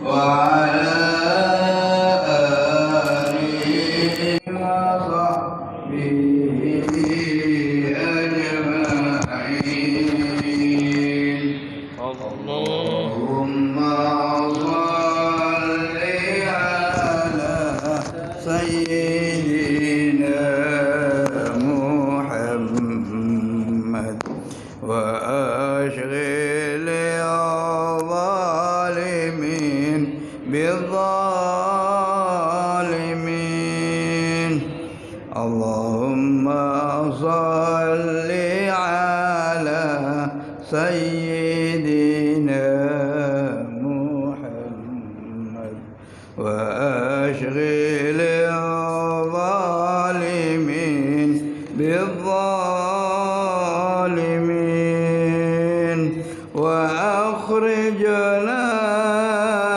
وعلى آله وصحبه أجمعين. اللهم صل على سيدنا محمد وأشغل الظالمين بالظالمين. اللهم صل على سيدنا محمد وأشغل الظالمين بالظالمين وأخرجنا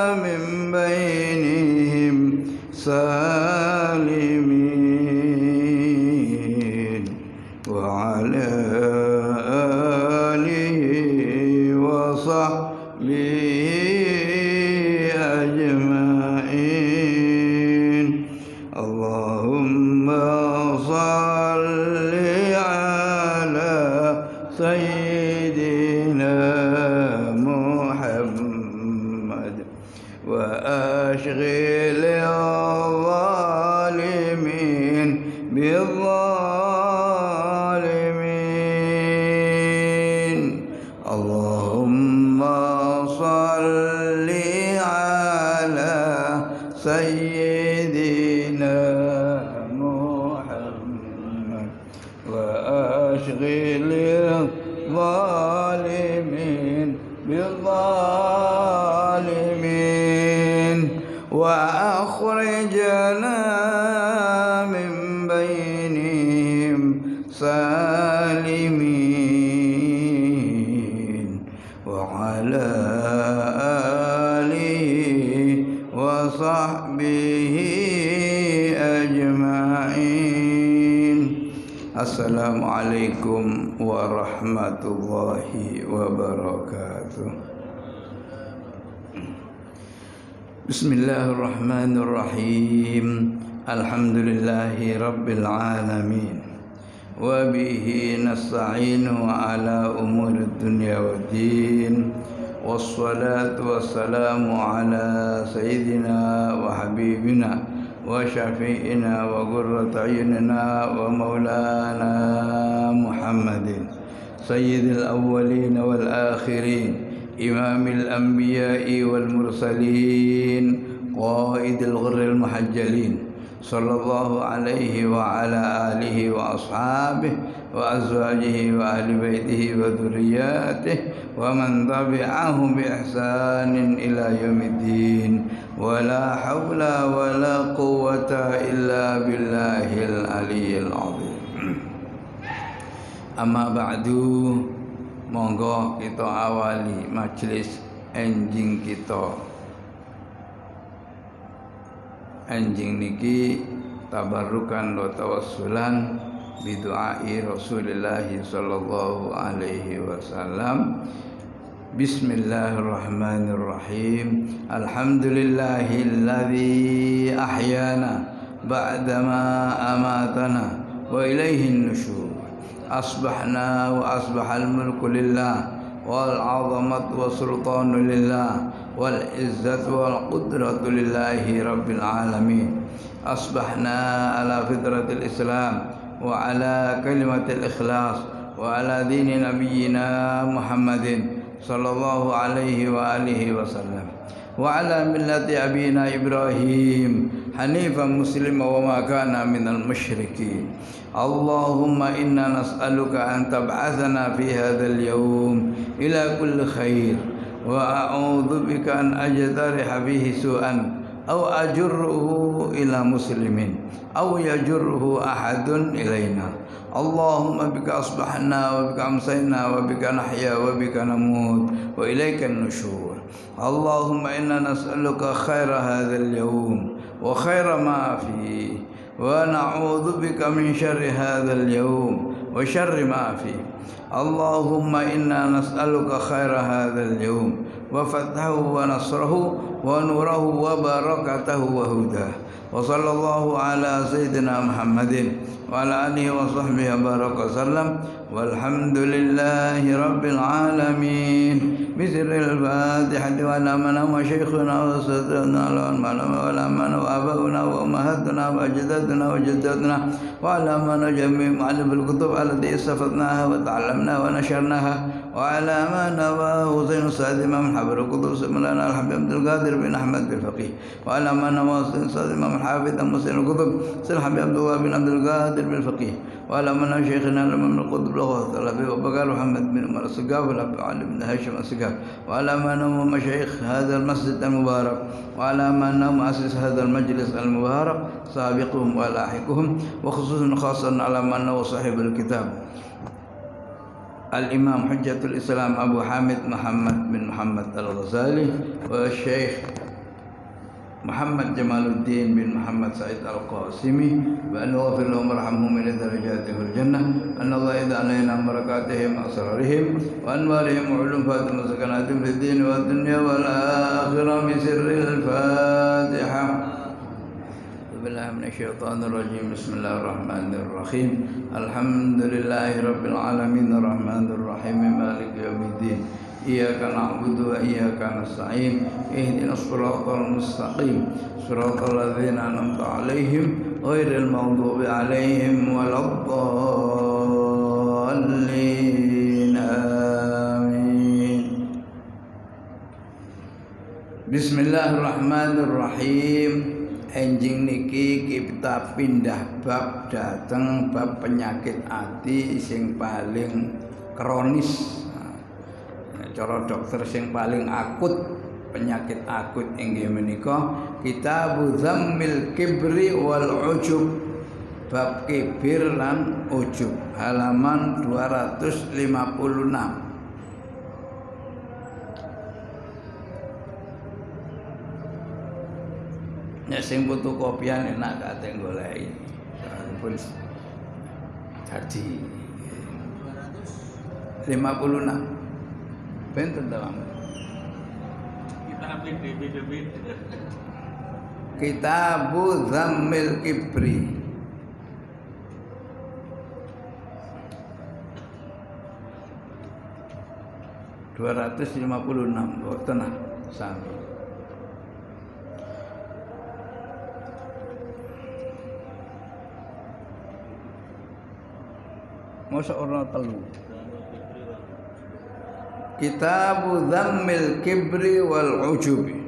من بينهم سالمين. وعلى آله وصحبه أجمعين. اللهم صل على سيدنا محمد وأشغل الظالمين بالظالمين. اللهم صل على سيدنا محمد وأشغل الظالمين بالظالمين وأخرجنا من بينهم سالمين. وعلى آله وصحبه أجمعين. Assalamualaikum warahmatullahi wabarakatuh. Bismillahirrahmanirrahim. Alhamdulillahi rabbil alamin. Wa bihi nasta'inu ala umurid dunya waddin. Wassalatu wassalamu ala sayyidina wa habibina wa syafi'ina wa qurrati a'yunina wa maulana Muhammadin sayyidil awwalin wal akhirin imamil anbiya'i wal mursalin qaidil ghurril muhajjalin sallallahu alaihi wa ala alihi wa ashabihi wa azwajihi wa ahli baitihi wa dhurriyyatihi wa man tabi'ahum bi ihsanin ila yaumiddin. Wa la haula wa la quwwata illa billahil aliyyil azim. Amma ba'du, monggo kita awali majelis enjing kita. Enjing niki tabarrukan wa tawassulan bidu'ai Rasulullah sallallahu alaihi wasallam. Bismillahirrahmanirrahim. Alhamdulillahilladzi ahyana ba'dama amatana wa ilaihin nusyur. Asbahna wa asbahal mulku lillah wal 'azamatu was-sultanu lillah wal 'izzatu wal qudratu lillahi rabbil alamin. Asbahna ala fitratil islam wa ala kalimatil ikhlas wa ala dini nabiyyina Muhammadin sallallahu alaihi wa alihi wasallam wa ala millati abina Ibrahim hanifan muslima wa ma kana minal musyrikin. Allahumma inna nas'aluka an tab'athana fi hadzal yawm ila kulli khair wa a'udzu bika an ajtariha bihi su'an aw ajurruhu ila muslimin aw yajurruhu ahadun ilaina. Allahumma bika asbahna wa bika amsayna wa bika nahya wa bika namut wa ilaikan nusyur. Allahumma inna nas'aluka khaira hadzal yawm wa khaira ma fihi wa na'udzu bika min syarri hadzal yawm wa syarri ma fihi. Allahumma inna nas'aluka khaira hadzal yawm wa fathahu wa nasrahu wa nurahu wa barakatahu wa hudah. Wa sallallahu ala sayyidina Muhammadin wa ala alihi wa sahbihi baraka sallam walhamdulillahi rabbil alamin. Bismillahil fatihati wa ala man wa shaykhuna wa sadana wa ala man wa abauna wa ummahatuna wa ajdaduna wa jaddaduna wa ala man jami' ma'alifil kutub allati istafatnaha wa ta'allamnaha wa nasharnaha wa ala man wa Husain Sa'id Imam Habib Qudus Maulana Al-Habib Abdul Qadir bin Ahmad bin Faqih wa ala man wa Husain Sa'id Imam Hafidh Muslim Qutub Sir Habib Abdullah bin Abdul Qadir bin Faqih wa ala man Syekhina Imam Al-Qutb Al-Habib Abu Bakar Muhammad bin Umar As-Segaf wa Ali bin Hashim As-Segaf wa ala man masyayikh hadzal masjid al-mubarak wa ala man muassis hadzal majlis al-mubarak sabiquhum wa lahiquhum wa khususan khassan ala man wa sahibul kitab Al-Imam Hujjatul Islam Abu Hamid Muhammad bin Muhammad Al-Ghazali wa Syekh Muhammad Jamaluddin bin Muhammad Said Al-Qasimi wa an yaghfir lahum warhamhum ila darajatihil jannah an Allah yad'alana barakatihim asrarihim wa anwarihim wa ulum fatim sakanatim fid din wa dunya wal akhirah bi sirril Fatihah. Billahi minasyaitonir rajim. Bismillahirrahmanirrahim. Alhamdulillahi rabbil alamin arrahmanir rahim maliki yaumiddin. Iyyaka na'budu wa iyyaka nasta'in. Ihdinas siratal mustaqim. Siratal ladzina an'amta 'alaihim ghairil maghdubi 'alaihim waladdallin. Amin. Bismillahirrahmanirrahim. Enjing niki kita pindah bab dateng bab penyakit ati sing paling kronis. Cara dokter sing paling akut, penyakit akut inggih menika Kitabuz Zammil Kibri wal Ujub. Bab kibir lan ujub, halaman 256. Nek sing fotokopian enak kate goleki. Pun dadi 56. Benten ta, Bang? Kita ambil debit. Kitabuz Zammil Kibri. (256) boten sampai. Masa ora telu. Kitabuz Zammil Kibri wal Ujubi.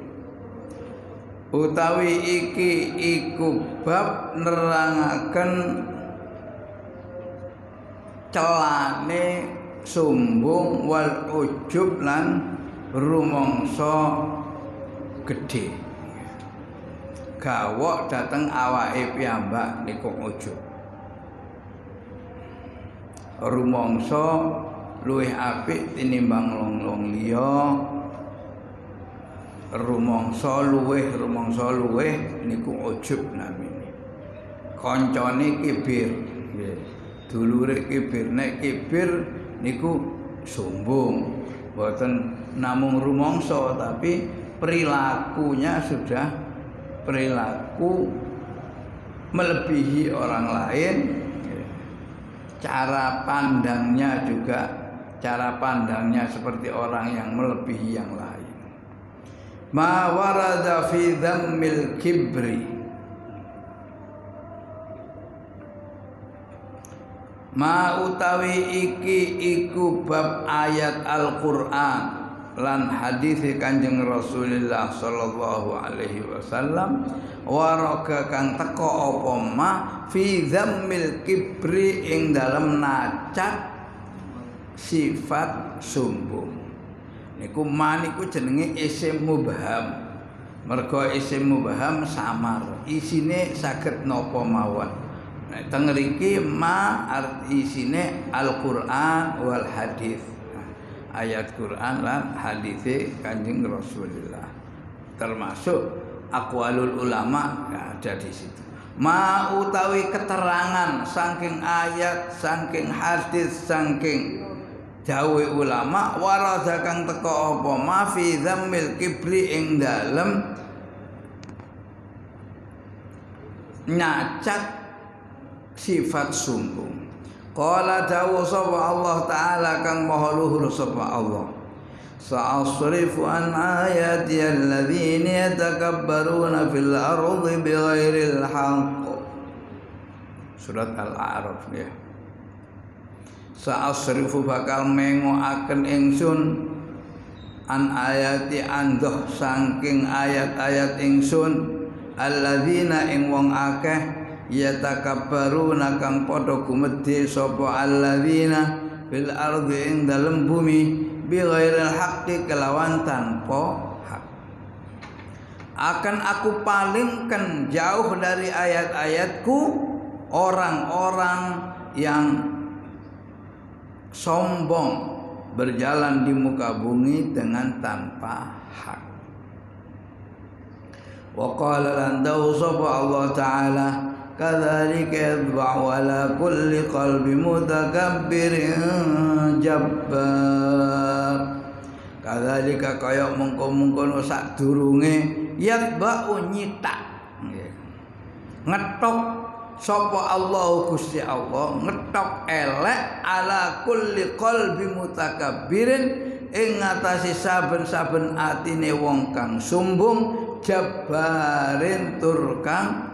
Utawi iki iku bab nerangaken celane sombong wal ujub lan rumangsa gedhe. Gawok dateng awake piyambak niku ujub. Rumangsa luwih apik tinimbang long-long liya. Rumangsa luwih niku ujub namine. Kancane kibir, nggih. Dulure kibir, nek kibir niku sombong. Mboten namung rumangsa tapi perilakunya sudah perilaku melebihi orang lain. Cara pandangnya juga seperti orang yang melebihi yang lain. Ma warada fi dhammil kibri. Ma utawi iki iku bab ayat Al-Qur'an lan hadis Kanjeng Rasulullah sallallahu alaihi wasallam waraka kang teka apa ma fi dhammil kibri ing dalem nacat sifat sombong. Niku maniku jenenge isim mubham. Mergo isim mubham samar, isine saged napa mawon. Nek teng mriki ma isine Al-Qur'an wal hadis. Ayat Quran lan hadis Kanjeng Rasulullah. Termasuk aqwalul ulama ada di situ. Ma utawi keterangan saking ayat, saking hadis, saking Dawe ulama warada kang teka apa ma fi dzammil kibri ing dalem nyacat sifat sombong. Qala dawu sapa Allah taala kang maha luhur sapa Allah. Sa'asrifu an ayati alladzina yatakabbaruna fil ardi bighairil haqq. Surat Al-A'raf ya. Sa'asrifu bakal mengoaken ingsun an ayati andoh saking ayat-ayat ingsun alladzina ing wong akeh yatakabbaruna kang padha gumedhe sapa alladzina fil ardi ing dalem bumi bighairil haqqi kelawan tanpa hak. Akan aku palingkan jauh dari ayat-ayatku orang-orang yang sombong berjalan di muka bumi dengan tanpa hak. Wa qala lan sapa Allah taala kadzalika yadba'u ala kulli qalbi mutakabbirin jabbar. Kadzalika kaya mengko-mengkono sadurunge yadba'u nyitak ngetok sapa Allah Gusti Allah ngetok elek ala kulli qalbi mutakabbirin ing ngatasi saben-saben atine wong kang sombong jabbarin tur kang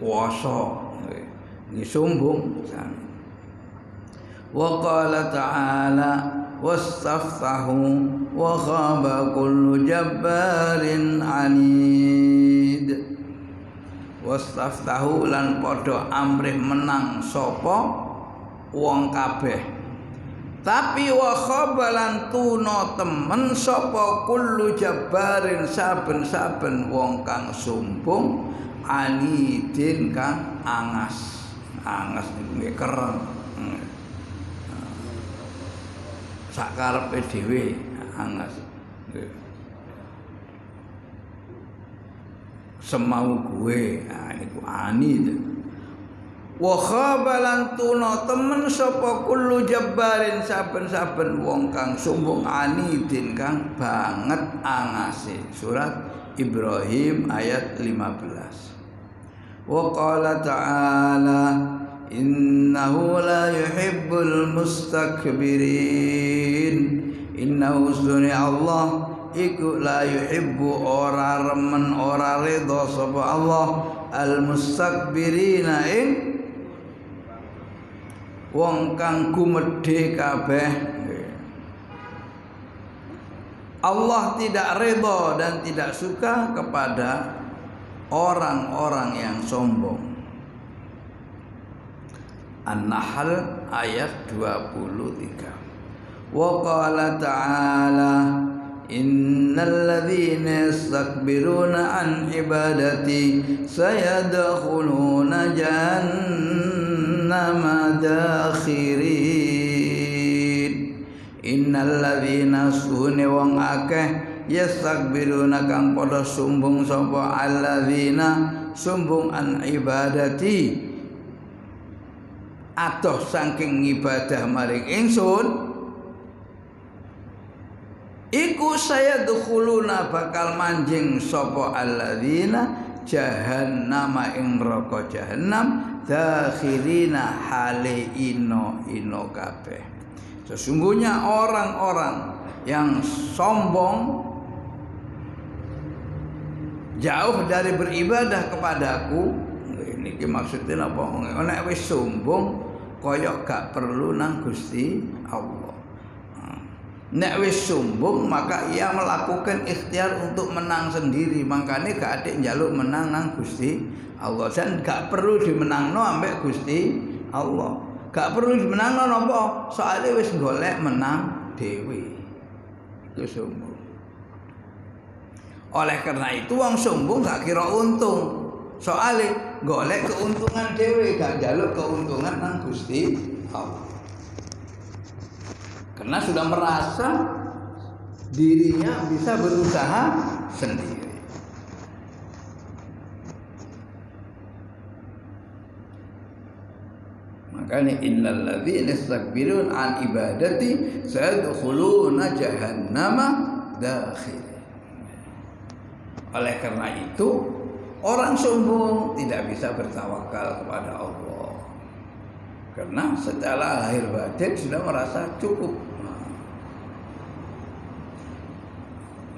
kuasa ini sombong. Wa qala ta'ala wastaftahu wa khaba kullu jabbarin anid. Wastaftahu lan padha amrih menang sapa wong kabeh, tapi wa khaba lan tuna temen sapa kullu jabbarin saben-saben wong kang sombong anidin kang angas niku keren sakarepe dhewe angas semau gue niku anid. Wa khabalan tuna temen sapa kullu jabbarin saben-saben wong kang sombong anidin kang banget angase. Surat Ibrahim ayat 15. Wa qala ta'ala innahu la yuhibbul mustakbirin. Innahu sunni Allah iku la yuhibbu ora remen ora ridha sapa Allah al mustakbirina ing wong kang gumedhe kabeh. Allah tidak ridha dan tidak suka kepada orang-orang yang sombong. An-Nahl ayat 23. Wa qala ta'ala innal ladzina yastakbiruna an ibadati sayadkhuluna jahannama dakhirin. Innal ladzina sunni wong akeh yastakbiruna kang padha sombong sapa alladzina sombong an ibadati adoh saking ibadah maring ingsun iku sayadkhuluna bakal manjing sapa alladzina jahannama ing neraka jahannam dakhirina hale ino kabeh. Sesungguhnya orang-orang yang sombong jauh dari beribadah kepadaku. Ini maksudnya apa? Nek wis sombong koyok gak perlu nang Gusti Allah. Nek wis sombong maka ia melakukan ikhtiar untuk menang sendiri. Makanya gak adik njaluk menang nang Gusti Allah. Dan gak perlu dimenangno ambek Gusti Allah. Gak perlu dimenangno napa? Soale wis golek menang dhewe. Itu sombong. Oleh karena itu wong sombong gak kira untung. Soale golek keuntungan dhewe gak njaluk keuntungan nang Gusti Allah. Karena sudah merasa dirinya bisa berusaha sendiri. Makanya innal ladzina yastakbirun an ibadati sayadkhuluna jahannama dakhir. Oleh karena itu orang sombong tidak bisa bertawakal kepada Allah. Karena secara lahir batin sudah merasa cukup.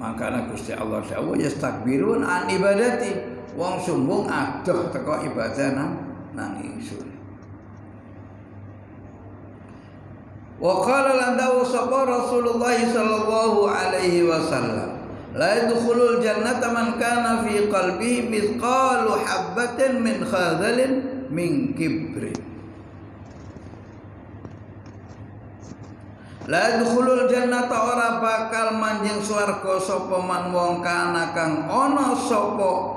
Makanya Gusti Allah dawuh yastakbirun an ibadati. Wong sombong adoh teko ibadah nang ingsun. Wa qala lan dawu sapa Rasulullah sallallahu alaihi wasallam la yadkhulul jannata man kana fi qalbihi mithqalu habatin min khardalin min kibrin. La yadkhulul jannata ora bakal manjing swarga sapa man wong kana kang ana sapa.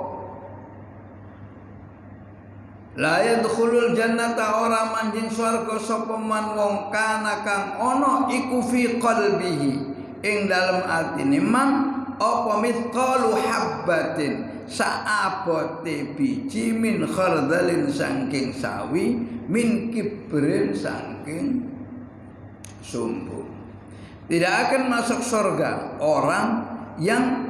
La yadkhulul jannata ora manjing swarga sapa man wong kana kang ana iku fi qalbihi ing dalem atine man apa mithqalu habbatin saabote biji min khardalin saking sawi min kibrin saking sombong. Tidak akan masuk surga orang yang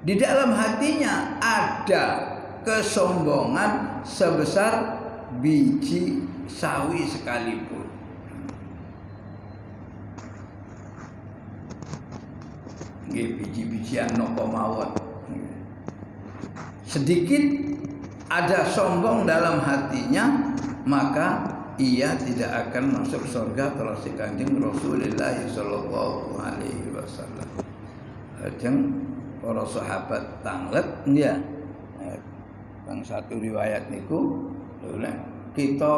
di dalam hatinya ada kesombongan sebesar biji sawi sekalipun. Biji-bijian nopo mawon. Sedikit ada sombong dalam hatinya, maka ia tidak akan masuk surga terus Kanjeng Rasulullah sallallahu alaihi wasallam. Ajeng para sahabat tanglet ya. Bang satu riwayat niku kita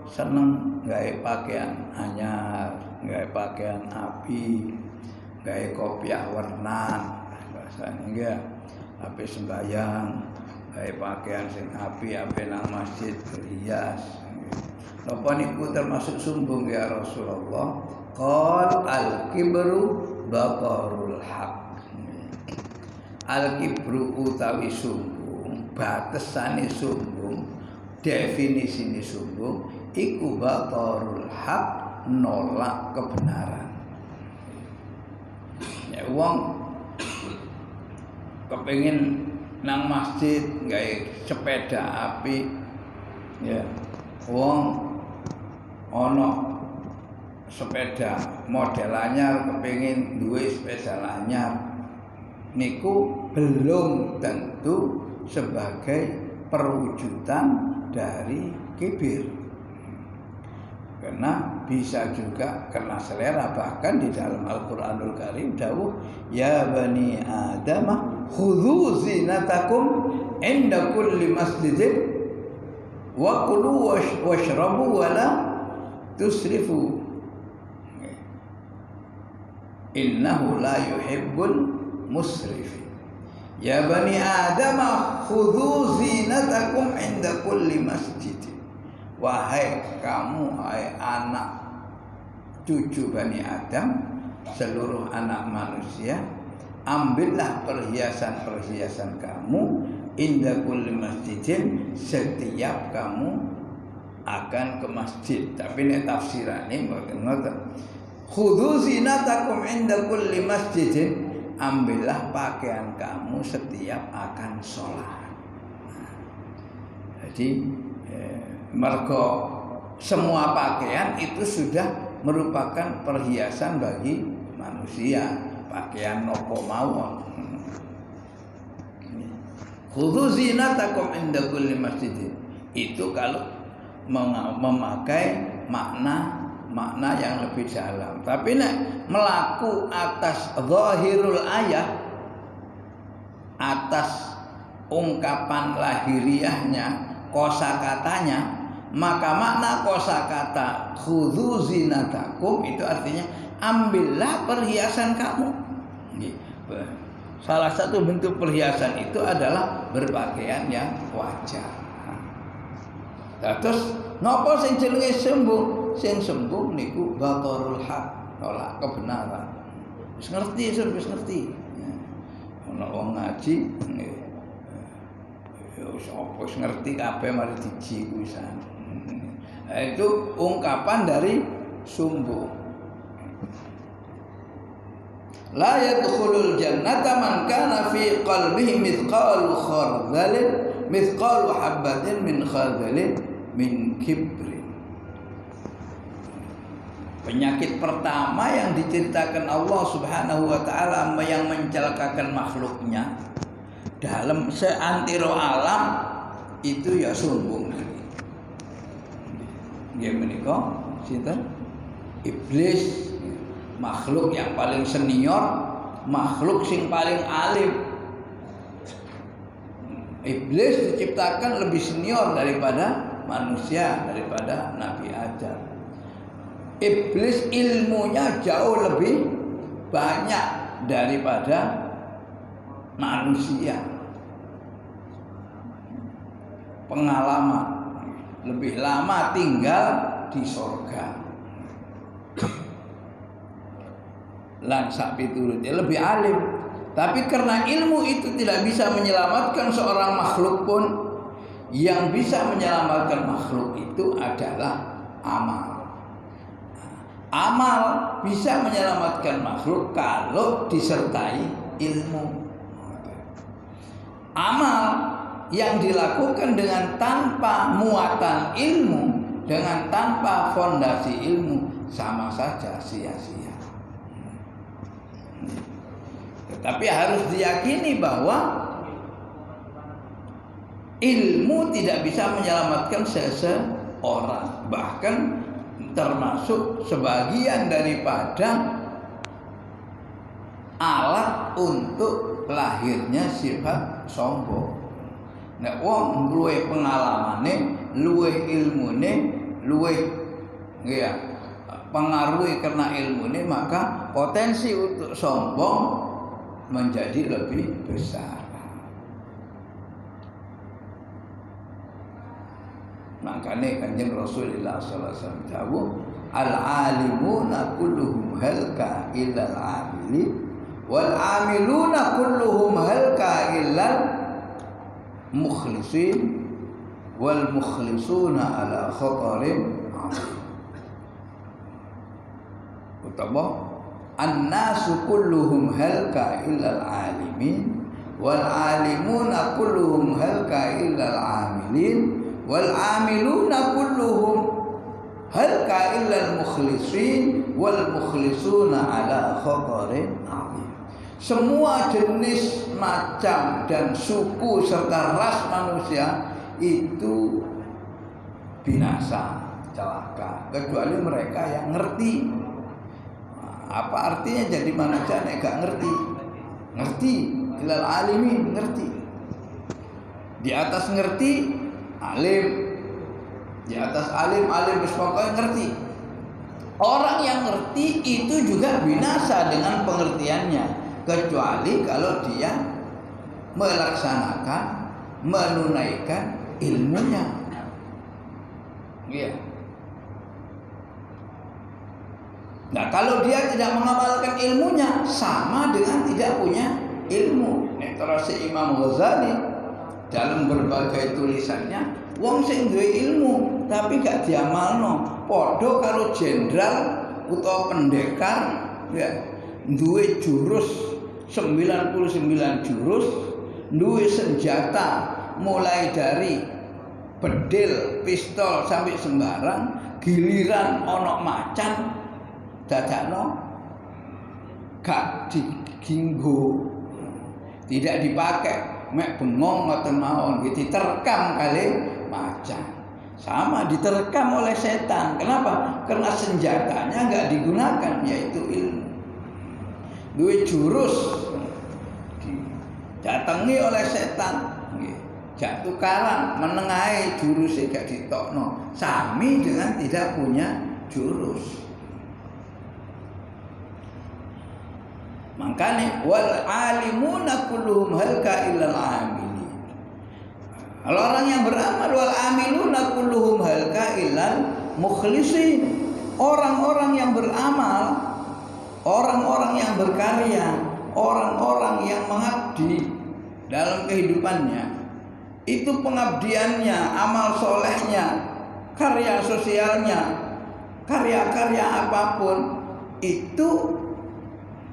seneng gawe pakaian anyar, gawe pakaian api, gawe kopiah warnan, bahasane nggih. Ape sembayang, gawe pakaian sing api, ape nang masjid berhias. Napa niku termasuk sombong ya Rasulullah? Qal al-kibru batarul haq. Al-kibru utawi sombong, batesane sombong, definisine sombong iku batarul haq, nolak kebenaran. Ya wong kepengin nang masjid gawe sepeda api ya. Wong ono sepeda model anyar kepengin duwe sepeda anyar niku belum tentu sebagai perwujudan dari kibir, karena bisa juga karena selera. Bahkan di dalam Al-Qur'anul Karim dawuh ya bani Adam khudhu zinatakum inda kulli masjidin wa kulu washrabu wa la tusrifu innahu la yuhibbul musrifin. Ya bani Adam khudhu zinatakum inda kulli masjid. Wahai kamu, hai anak cucu Bani Adam, seluruh anak manusia, ambillah perhiasan-perhiasan kamu inda kulli masjidin, setiap kamu akan ke masjid. Tapi nek tafsirane mboten ngoten. Khudhu zinatakum inda kulli masjidin, ambillah pakaian kamu setiap akan sholat. Jadi mergo semua pakaian itu sudah merupakan perhiasan bagi manusia. Pakaian nopo mawon. Khudhu zinatakum inda kulli masjidin. Itu kalau memakai makna yang lebih dalam. Tapi nek melaku atas zahirul ayat, atas ungkapan lahiriahnya, kosakatanya, maka makna kosakata khudhu zinatakum itu artinya ambillah perhiasan kamu. Salah satu bentuk perhiasan itu adalah berpakaian yang wajar. Terus napa sing jenenge sombong? Sing sombong niku batarul haq, nolak kebenaran. Wis ngerti, wis ngerti. Ana wong ngaji nggih. Ya wis ngerti kabeh mari diji kuwisan. Itu ungkapan dari sombong. La yadkhulul jannata man kana fi qalbihi mithqalu khardalin mithqalu habatin min khardalin min kibrin. Penyakit pertama yang diceritakan Allah Subhanahu wa taala yang mencelakakan makhluknya dalam seantero alam itu ya sombong. Nggih menika sinten? Iblis, makhluk yang paling senior, makhluk sing paling alim. Iblis diciptakan lebih senior daripada manusia, daripada Nabi Adam. Iblis ilmunya jauh lebih banyak daripada manusia. Pengalaman lebih lama tinggal di surga. Lan sak piturute lebih alim. Tapi karena ilmu itu tidak bisa menyelamatkan seorang makhluk pun, yang bisa menyelamatkan makhluk itu adalah amal. Amal bisa menyelamatkan makhluk kalau disertai ilmu. Amal yang dilakukan dengan tanpa muatan ilmu, dengan tanpa fondasi ilmu, sama saja sia-sia. Tetapi harus diyakini bahwa ilmu tidak bisa menyelamatkan seseorang, bahkan termasuk sebagian daripada alat untuk lahirnya sifat sombong. Nek wong luwih pengalamane, luwih ilmune, luwih ya pengaruhi karena ilmune, maka potensi untuk sombong menjadi lebih besar. Makanya Kanjeng Rasulullah sallallahu alaihi wasallam dawuh, al-alimuna kulluhum halka illal amili wal amiluna kulluhum halka illal mukhlisin wal mukhlisuna ala khatarin azim. Utawa an-nasu kulluhum halka illal alimin wal alimuna kulluhum halka illal amilin wal amiluna kulluhum halka illal mukhlisin wal mukhlisuna ala khatarin azim. Semua jenis, macam dan suku serta ras manusia itu binasa, celaka, kecuali mereka yang ngerti. Apa artinya jadi manusia nek gak ngerti? Ngerti, ilal alimin, ngerti. Di atas ngerti, alim. Di atas alim, wis pokoknya ngerti. Orang yang ngerti itu juga binasa dengan pengertiannya, kecuali kalau dia melaksanakan, menunaikan ilmunya. Iya. Nah, kalau dia tidak mengamalkan ilmunya, sama dengan tidak punya ilmu. Terus Imam Ghazali dalam berbagai tulisannya, wong sing duwe ilmu tapi gak diamalno, padha karo jenderal utawa pendekar ya, duwe jurus 99 jurus, duwe senjata mulai dari bedil, pistol sampai sembarang, giliran ana macan dadakno gak diginggo, tidak dipakai, mek bengong ngoten mawon, diterkam kali macan. Sama diterkam oleh setan. Kenapa? Karena senjatanya enggak digunakan, yaitu ilmu. Duwe jurus didatangi oleh setan, gak tukaran, menengahi jurusnya gak ditokno. Sami dengan tidak punya jurus. Makanya wal alimuna kulluhum halka illal amilin. Kalau orang yang beramal, wal amiluna kulluhum halka illal mukhlisin. Orang-orang yang beramal, orang-orang yang berkarya, orang-orang yang mengabdi dalam kehidupannya, itu pengabdiannya, amal solehnya karya sosialnya, karya-karya apapun itu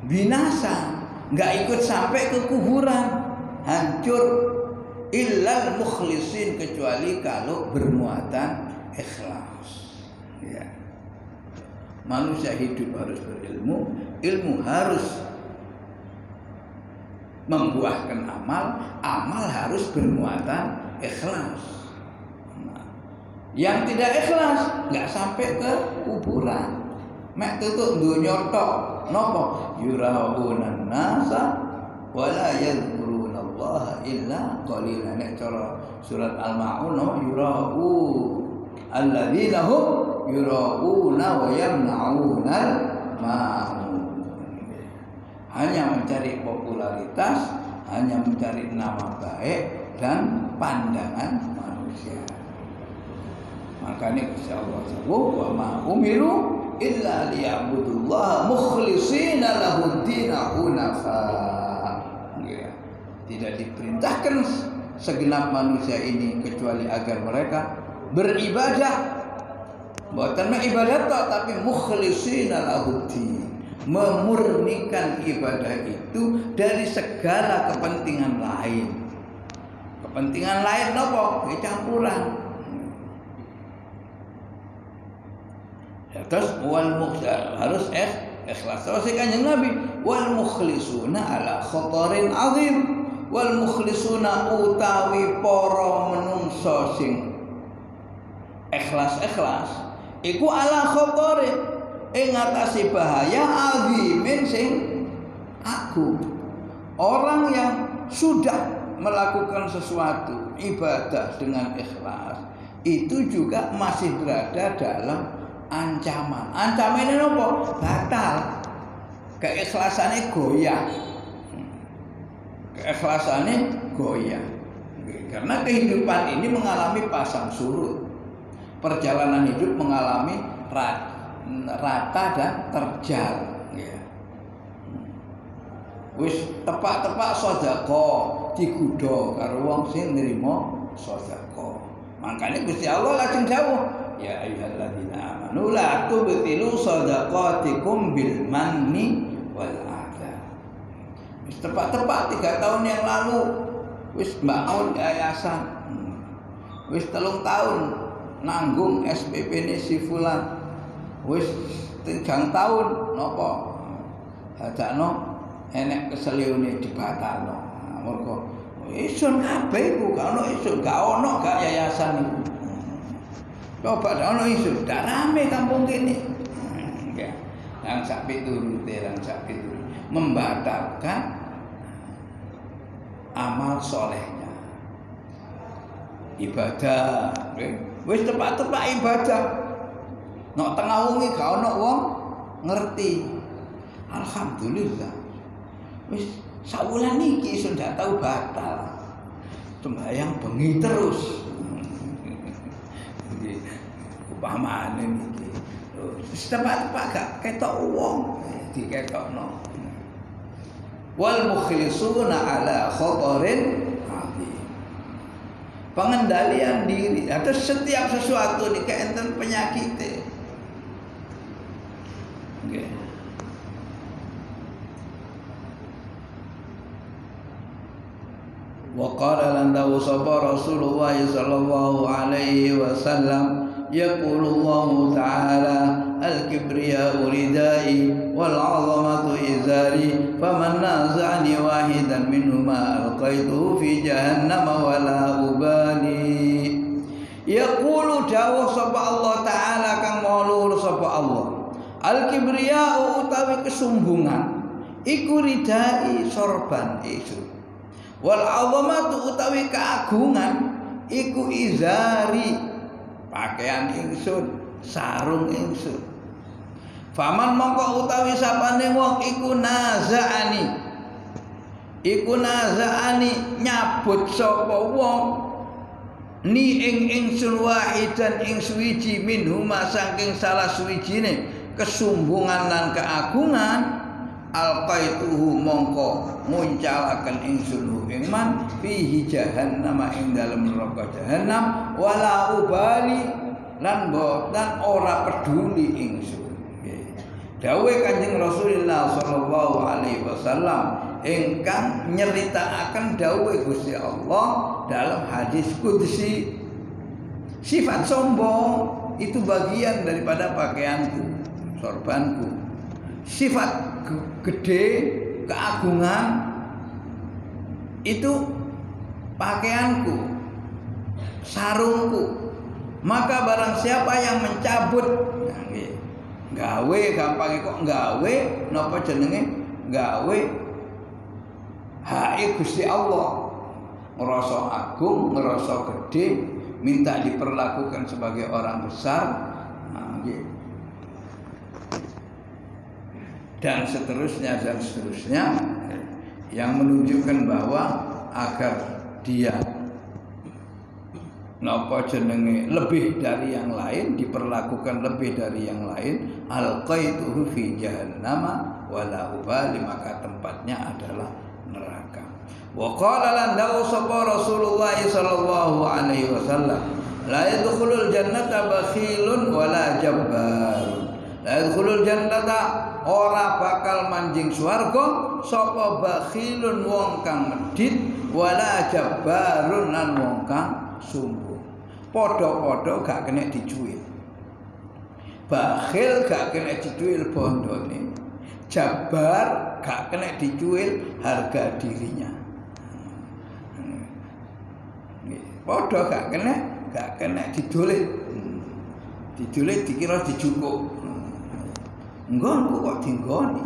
binasa, nggak ikut sampai ke kuburan, hancur. Illal mukhlisin, kecuali kalau bermuatan ikhlas. Ya. Manusia hidup harus berilmu, ilmu harus membuahkan amal, amal harus bermuatan ikhlas. Nah, yang tidak ikhlas nggak sampai ke kuburan. Mek tutuk dunya tok, napa? Yuraunan nasa wala yadhkuruna Allah illa qalilan. Nek cara surat Al-Maun yurau alladzina hum yurauna wa yamnauna ma'un. Hanya mencari popularitas, hanya mencari nama baik dan pandangan manusia. Makanya Gusti Allah sebut wa ma umiru illa liya'budullaha mukhlishina lahud-din hunafa. Ya. Tidak diperintahkan segenap manusia ini kecuali agar mereka beribadah. Bukan ibadah tapi mukhlishina lahud-din, memurnikan ibadah itu dari segala kepentingan lain. Kepentingan lain apa? Campuran. Ya, terus harus ikhlas. Terus Kanjeng Nabi wal mukhlisuna ala khatarin azim. Wal mukhlisuna utawi para menungso sing ikhlas iku ala khatarin ing ngatasi bahaya azimin sing agung. Orang yang sudah melakukan sesuatu ibadah dengan ikhlas itu juga masih berada dalam ancaman. Ancaman ini apa? Batal. Keikhlasannya goyah. Keikhlasannya goyah. Karena kehidupan ini mengalami pasang surut. Perjalanan hidup mengalami rata dan terjal. Wis tepak-tepak sedekah digudo karo wong sing nrimo sedekah. Makanya Gusti Allah lajeng dawuh, ya ayyuhalladzina amanu la tubtilu shadaqatikum bil manni wal adha. Wis tepak-tepak 3 tahun yang lalu wis mbangun yayasan. Wis 3 tahun nanggung SPP ini si fulan. Wis 3 tahun napa hadakno enek keseliune dibatalno. Mergo isun kabeh iku gak ono isun, gak ono gak yayasan iku. Coba gak ono isun, gak rame kampung kene. Ya. Yang sak piturute, membatalkan amal solehnya. Ibadah, wis tepak-tepak ibadah. Nek tengah wengi gak ono wong ngerti. Alhamdulillah. Wis sawulan iki iso ndak tau batal. Sembayang bengi terus. Iki upamane iki. Wis tepak-tepak gak ketok wong diketokno. Wal mukhlisuna ala khatarin azim. Pengendalian diri atau setiap sesuatu ini keenten penyakitnya. Okay. Wa qala lan dawu sapa Rasulullah sallallahu alaihi wasallam yaqulullahu ta'ala al-kibriya'u ridai wal 'azamatu izari faman naza'ani wahidan minhuma alqaituhu fi jahannam wa la ubali. Yaqulu dawuh sapa Allah taala kang maulur sapa Allah, al-kibriya'u utawi kesombongan iku ridai sorban isu, wal 'azamatu utawi keagungan iku izari pakaian ingsun, sarung ingsun. Faman mongko utawi sapane wong iku nazaani nyabut sapa wong ni ingsun wahidan ing suwiji minhuma saking salah suwijine kesombongan lan keagungan, alqaituhu mongko muncalaken ingsun ing man fihi jahannam ing dalem neraka jahannam wala ubali lan boten ora peduli ingsun. Dawuh Kanjeng Rasulullah sallallahu alaihi wasallam ingkang nyeritakaken dawuh Gusti Allah dalam hadis qudsi. Sifat sombong itu bagian daripada pakaianku, sorbanku. Sifat gede, keagungan itu pakaianku, sarungku. Maka barang siapa yang mencabut, gawe gampang kok gawe napa jenenge gawe hak Gusti Allah, ngerasa agung, ngerasa gede, minta diperlakukan sebagai orang besar, dan seterusnya yang menunjukkan bahwa agar dia napa jenenge lebih dari yang lain, diperlakukan lebih dari yang lain, alqaituhu fi jahannama wala ubali, maka tempatnya adalah neraka. Wa qala lan dawu sapa Rasulullah sallallahu alaihi wasallam, la yadkhulul jannata bakhilun wala jabbarun. La yadkhulul jannata, ora bakal manjing swarga sapa bakhilun wong kang medhit, wala jabbarun lan wong kang sombong. Padha-padha gak kena dicuil. Bakhil gak kena dicuil bondone. Jabbar gak kena dicuil harga dirinya. Padha gak kena didolit. Didolit dikira dijukuk. Nggonku kok dinggoni.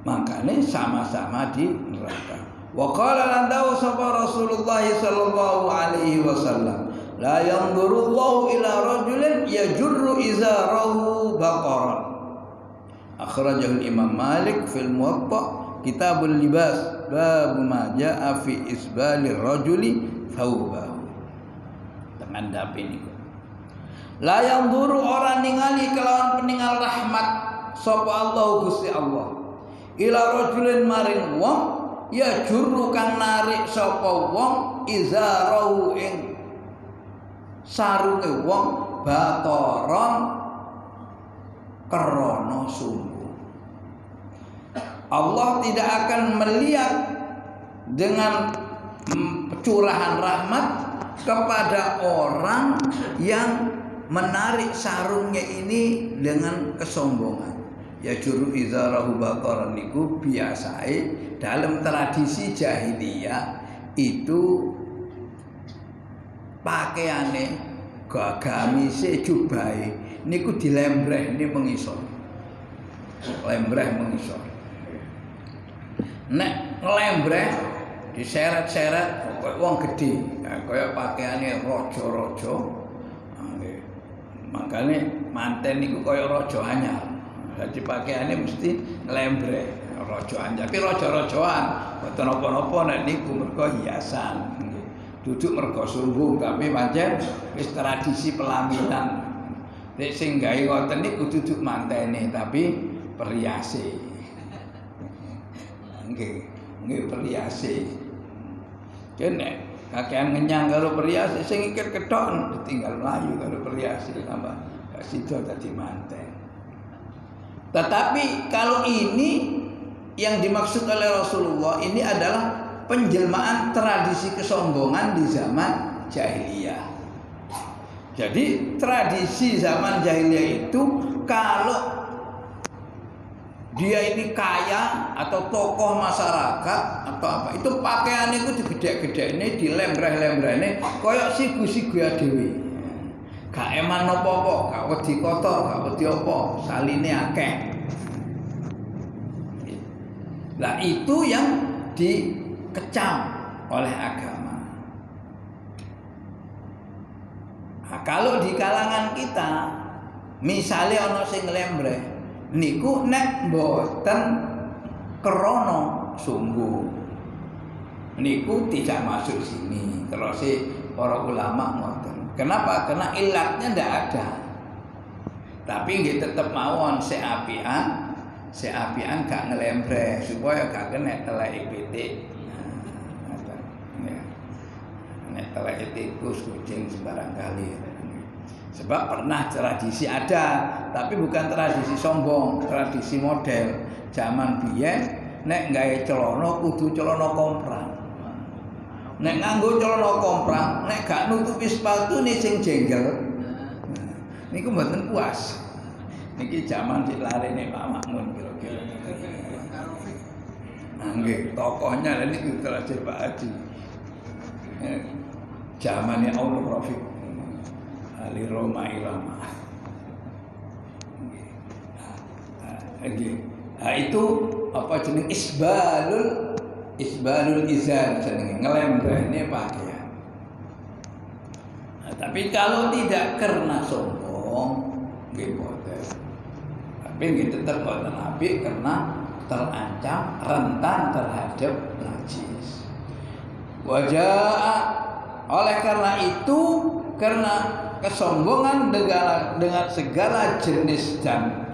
Makanya sama-sama di neraka. Wa qala lan dawu sapa Rasulullah sallallahu alaihi wasallam, la yanzurullahu ila rajulin yajurru izarahu baqaran. Akhrajahu Imam Malik fil Muwatta Kitabul Libas bab ma jaa fi isbalir rajuli thawbahu. Tengandhape niku. La yanzuru ora ningali kelawan peningal rahmat sapa Allah Gusti Allah. Ila rajulin maring wong ya juru kang narik sapa wong izarahu ing sarunge wong bataron krana sungguh. Allah tidak akan melihat dengan curahan rahmat kepada orang yang menarik sarungnya ini dengan kesombongan. Ya juru izarahu bataran niku biasae dalam tradisi jahiliyah itu pakaiane gamise jubahe niku dilembrehne mengisor. Lembreh mengisor. Nek ngelembreh diseret-seret koyo wong gedhe, kaya pakaiane raja-raja. Makane manten niku kaya raja anyar. Dadi pakaiane mesti ngelembreh raja anyar. Tapi raja-rajaan boten napa-napa nek niku mergo hiasan. Duduk mergo sombong, tapi pancen wis tradisi pelaminan. Nek sing gawe ngoten niku duduk mantene tapi periase. Nggih periase. Kene kakean ngenyang karo periase sing ikir keton ditinggal mlayu karo periase tambah gak sida dadi manten. Tetapi kalau ini yang dimaksud oleh Rasulullah ini adalah penjelmaan tradisi kesombongan di zaman jahiliyah. Jadi tradisi zaman jahiliyah itu kalau dia ini kaya atau tokoh masyarakat atau apa, itu pakaiannya itu digede-gede ini, dilembreh-lembreh ini, koyok sigu-sigu ya dewi. Gak eman apa-apa, gak wedi kotor, gak wedi apa, saline akeh. Nah itu yang dikecam oleh agama. Nah, kalau di kalangan kita, misalnya ono sing lembreh, niku nek mboten krana sungguh niku tidak masuk sini. Terus para ulama ngoten. Kenapa? Karena ilatnya ndak ada. Tapi nggih tetep mawon seapian gak ngelembreh supaya gak kena telek pitik. nek teleke tikus kucing sembarang kali. Sebab pernah tradisi ada, tapi bukan tradisi sombong, tradisi model. Zaman biyen nek gawe celana kudu celana komprang. Nek nganggo celana komprang, nek gak nutupi sepatune sing jengkel, niku mboten puas. Niki zaman dilarene Pak Makmun kira-kira. Nggih, tokohnya niku terus Pak Haji. Zamane Allah Rafiq. Ali Roma Ilama. Itu apa jeneng isbalul izar jenenge ngelembehne pakaian. Tapi kalau tidak karena sombong nggih boten. Tapi nggih tetep boten apik karena terancam rentan terhadap najis. Oleh karena itu, karena kesombongan dengan segala jenis dan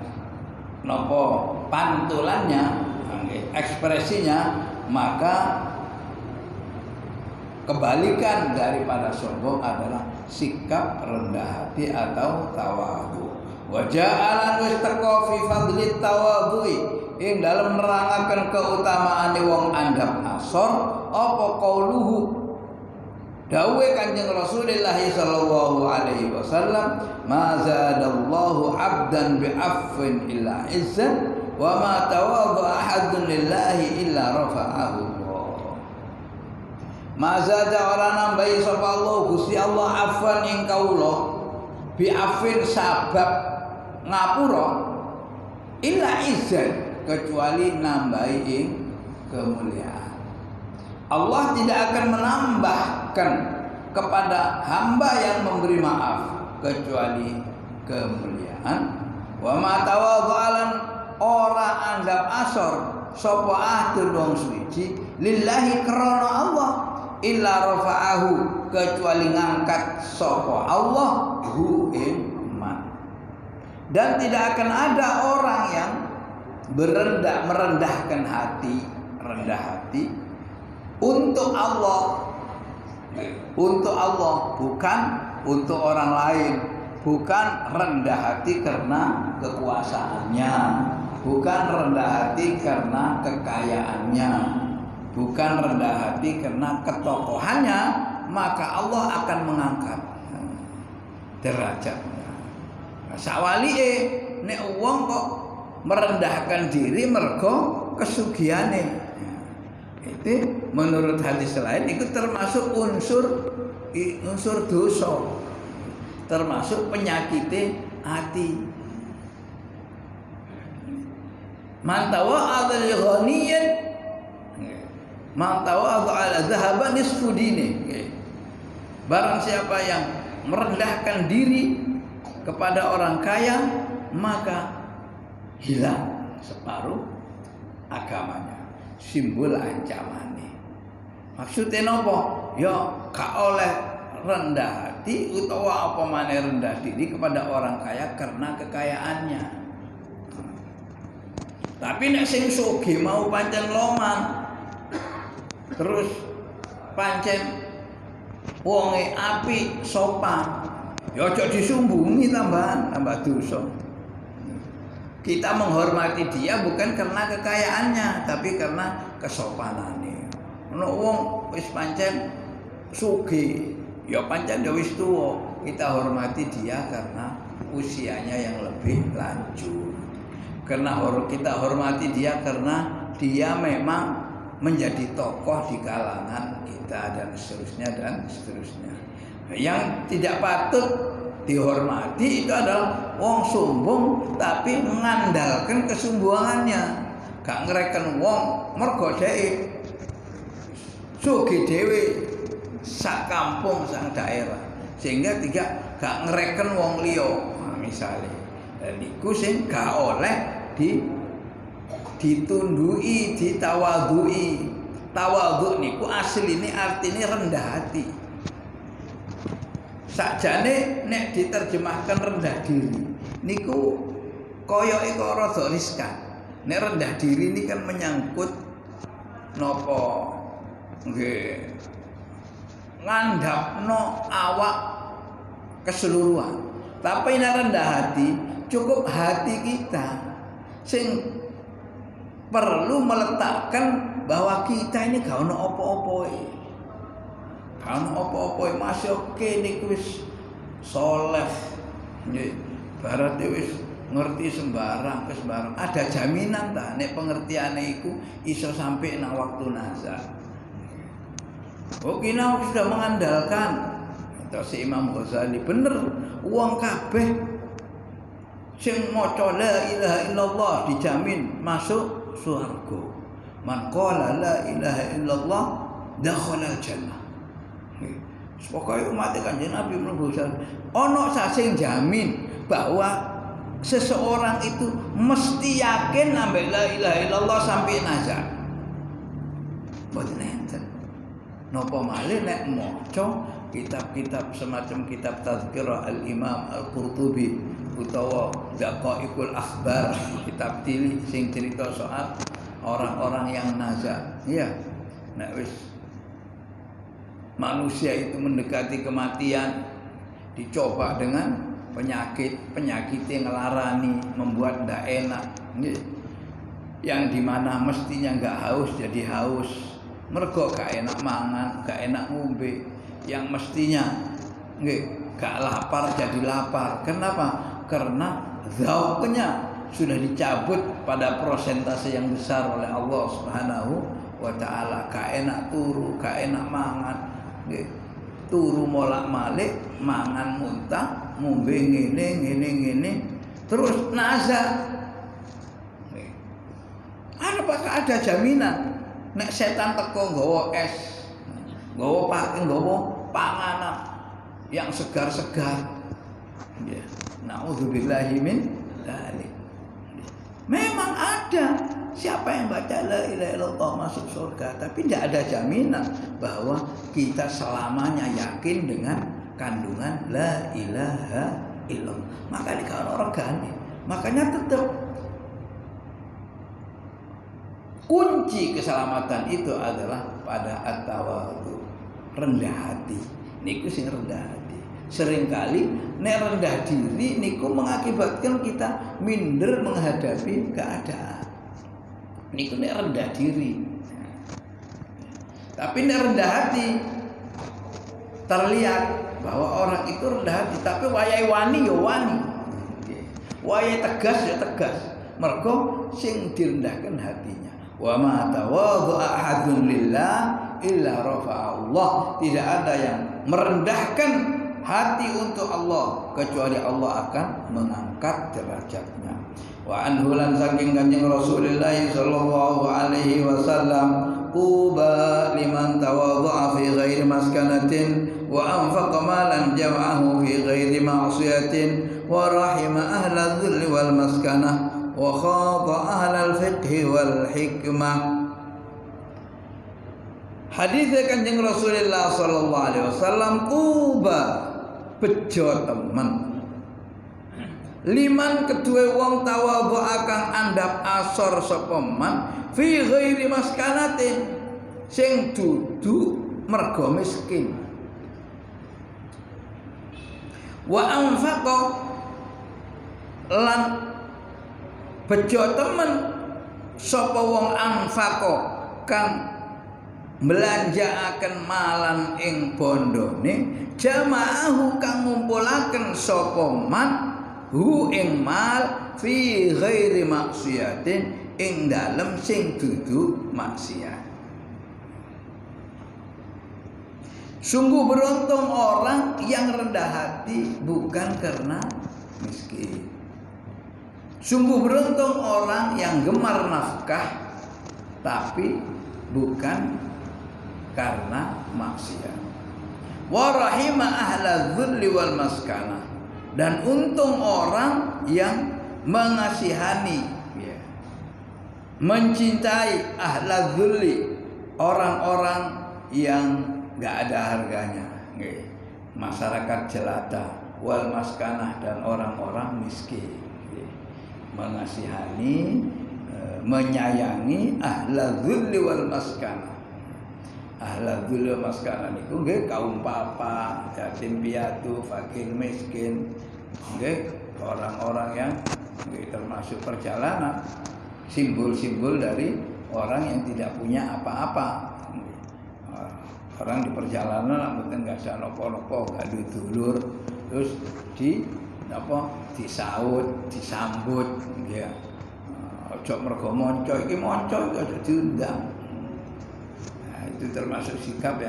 nopo pantulannya, ekspresinya, maka kebalikan daripada sombong adalah sikap rendah hati atau tawadhu. Wa ja'alan wastaqo fi fadli tawadhui ing dalam nerangaken keutamaan wong andhap asor apa qauluhu dawuhe Kanjeng Rasulullah sallallahu alaihi wasallam ma zadallahu 'abdan bi'affin illa izzan wa ma tawadha ahadun lillahi illa rafa'ahu Allah. Ma zada ora nambahi sapa Allah Gusti Allah afan ing kawula bi'affin sabab ngapura illa izzan kecuali nambahi ing kemuliaan. Allah tidak akan menambahkan kepada hamba yang memberi maaf kecuali kemuliaan. Wa ma tawadhalan ora anggap asor sapa ahdur wong suci lillahi krana Allah illa rafa'ahu kecuali ngangkat sapa Allah hu ing man. Dan tidak akan ada orang yang merendahkan hati, rendah hati untuk Allah, bukan untuk orang lain, bukan rendah hati karena kekuasaannya, bukan rendah hati karena kekayaannya, bukan rendah hati karena ketokohannya, maka Allah akan mengangkat derajatnya. Sawalike nek wong kok merendahkan diri mergo kesugiane. Itu menurut hadis lain itu termasuk unsur dosa, termasuk penyakit hati. Man tawa'adha li ghaniyin man tawa'adha ala dhahaban nisfu dini. Barang siapa yang merendahkan diri kepada orang kaya, maka hilang separuh agamanya. Simbol ancamannya. Maksudnya nopo? Ya gak oleh rendah hati utawa apa maneh rendah diri kepada orang kaya karena kekayaannya. Tapi nek sing sugih mau pancen loman, terus pancen wonge apik sopan, ya aja disumbungi tambah dosa. Kita menghormati dia bukan karena kekayaannya, tapi karena kesopanannya. Ono wong wis pancen sugih, ya pancen ya wis tuwa, kita hormati dia karena usianya yang lebih lanjut. Karena kita hormati dia karena dia memang menjadi tokoh di kalangan kita dan seterusnya. Yang tidak patut dihormati itu adalah wong sombong tapi mengandalkan kesombongannya, gak ngereken wong mergo dhek sugih dhewe sak kampung sak daerah, sehingga gak ngereken wong liya. Nah, misale niku sing gak oleh ditunduki, ditawadhui. Tawadhu niku asline artine rendah hati. Sakjane nek diterjemahkan rendah diri niku koyoke kok rada riskan. Nek rendah diri ini kan menyangkut napa nggih ngandhapno awak keseluruhan. Tapi nek rendah hati, cukup hati kita sing perlu meletakkan bahwa kita ini gak ono apa-apa. Gak ono apa-apa, masih oke niku wis saleh. Nggih, berarti wis ngerti sembarang. Ada jaminan ta nek pengertiane iku iso sampai nang waktu nazar. Kita sudah mengandalkan atau si Imam Ghazali bener, uang kabeh sing maca la ilaha illallah dijamin masuk surga. Man qala la ilaha illallah dakhala al-jannah. Pokoke umat Kanjeng Nabi Muhammad ono sing jamin bahwa seseorang itu mesti yakin ambek la ilaha illallah sampai nazar. Mboten enten. Napa malih nek maca kitab-kitab semacam kitab Tazkirah Al-Imam Al-Qurtubi utawa Daqaiqul Akhbar, kitab cilik sing cerita soal orang-orang yang nazar. Iya. Nek wis manusia itu mendekati kematian, dicoba dengan penyakit yang ngelarani, membuat ndak enak. Yang dimana mestinya nggak haus jadi haus, mergo gak enak mangan, gak enak ngombe. Yang mestinya gak lapar jadi lapar. Kenapa? Karena zauknya sudah dicabut pada prosentase yang besar oleh Allah Subhanahu wa taala. Gak enak turu, gak enak mangan. Turu molak-malik, mangan muntah, ngombe ngene, terus nazar. Apakah ada jaminan nek setan teko nggawa es, nggawa paking, nggawa panganan yang segar-segar? Ya, naudzubillahi min dzalik. Memang ada siapa yang baca la ilaha illallah masuk surga, tapi tidak ada jaminan bahwa kita selamanya yakin dengan kandungan la ilaha illallah. Maka kalau regane, makanya tetap kunci keselamatan itu adalah pada at-tawadhu, rendah hati. Niku sing rendah hati. Seringkali nek rendah diri niku mengakibatkan kita minder menghadapi keadaan. Niku nek rendah diri. Tapi nek rendah hati terlihat bahwa orang itu rendah hati, tapi wayahe wani ya wani. Wayahe tegas ya tegas. Mergo sing direndahkan hatinya. Wa ma tawadhu ahadun lillah illa rafa'allah. Tidak ada yang merendahkan hati untuk Allah kecuali Allah akan mengangkat derajatnya. Wa anhulan saking Kanjeng Rasulullah sallallahu alaihi wasallam, quba liman tawadhu'a fi ghairi maskanatin wa anfaqa malan jam'ahu fi ghairi ma'siyatin wa rahima ahla dhulli wal maskanah wa khata ahlal fiqhi wal hikmah. Hadis Kanjeng Rasulullah sallallahu alaihi wasallam, kuba bejo temen liman kedue wong tawadhu akan andap asor sapa man fi ghairi maskanatin sing dudu mergo miskin, wa anfaqa lan bejo temen sapa wong anfaqa kang belanjaaken malan ing bondone, jama'ahu kang ngumpulaken sapa man hu ing mal fi ghairi maksiatin ing dalem sing dudu maksiat. Sungguh beruntung orang yang rendah hati bukan karena miskin. Sungguh beruntung orang yang gemar nafkah tapi bukan karena maksiat. Wa rahima ahla dzulli wal maskanah, dan untung orang yang mengasihani, mencintai ahla dzulli, orang-orang yang enggak ada harganya, masyarakat jelata, wal maskanah, dan orang-orang miskin. Mengasihani, menyayangi ahla dzulli wal maskanah. Ahladul maskana niku nggih kaum papa, yatim piatu, fakir miskin, nggih orang-orang yang nggih termasuk perjalanan, simbol-simbol dari orang yang tidak punya apa-apa. Orang di perjalanan mboten enggak ada nopo-nopo, enggak ada dulur, terus disambut ya. Ojo mergo monco iki aja diundang. Nah, itu termasuk sikap